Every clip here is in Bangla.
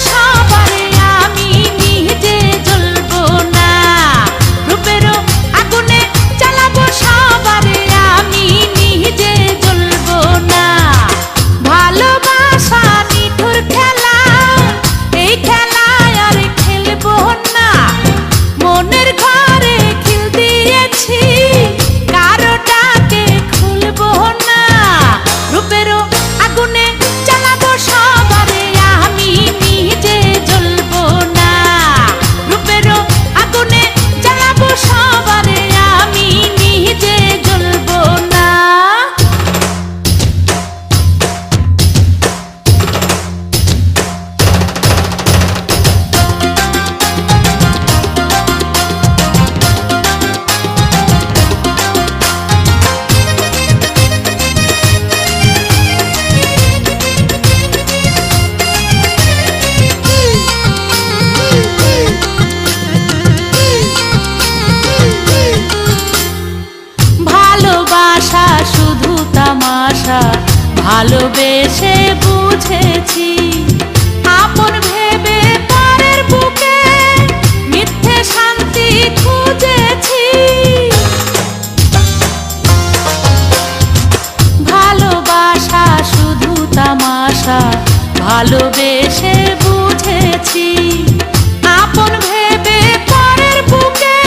সবারে আমি নিজে জ্বলবো না, রূপেরও আগুনে জ্বালাবো সবারে আমি নিজে জ্বলবো না। ভালোবাসা নিঠুর খেলা, এই খেলায় আর খেলবো না। মনের ঘরে খিল দিয়েছি, কারো ডাকে খুলবো না। রূপেরও আগুনে জ্বালাবো সবারে আমি নিজে জ্বলবো না, রূপেরও আগুনে জ্বালাবো সবারে আমি নিজে জ্বলবো না। ভালোবাসা শুধু তামাশা, ভালোবেসে বুঝেছি। আপন ভেবে পরের বুকে মিথ্যে শান্তি খুঁজেছি। ভালোবাসা শুধু তামাশা, ভালোবেসে বুঝেছি। আপন ভেবে পরের বুকে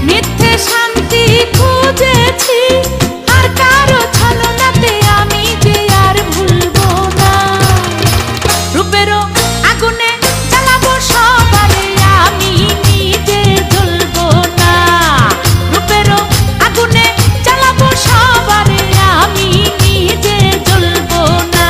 মিথ্যে শান্তি খুঁজেছি। আর কারো ছলনাতে আমি যে আর ভুলবো না, রূপেরও আগুনে জ্বালাবো সবারে আমি নিজে জ্বলবো না, রূপেরও আগুনে জ্বালাবো সবারে আমি নিজে জ্বলবো না।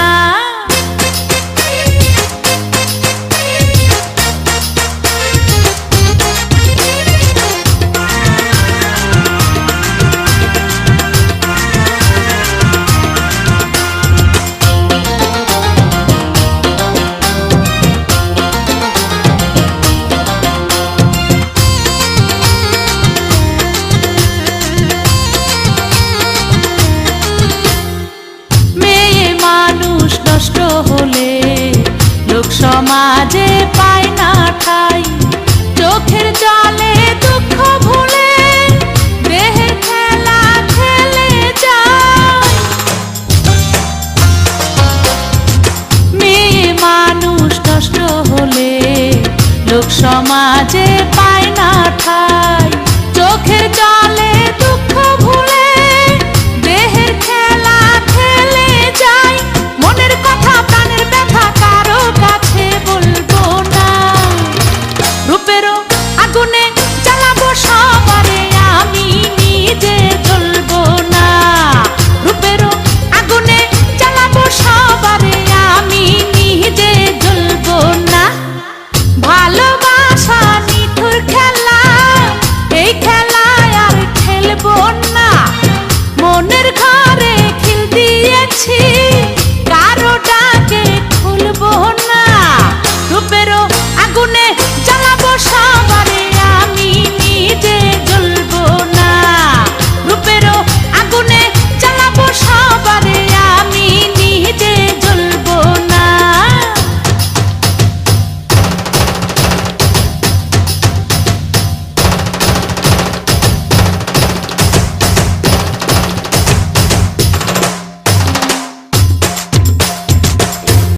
মেয়ে মানুষ নষ্ট হলে লোক সমাজে পায় না ঠাই। চোখের জলে দুঃখ ভুলে দেহের খেলা খেলে যায়। মেয়ে মানুষ নষ্ট হলে লোক সমাজে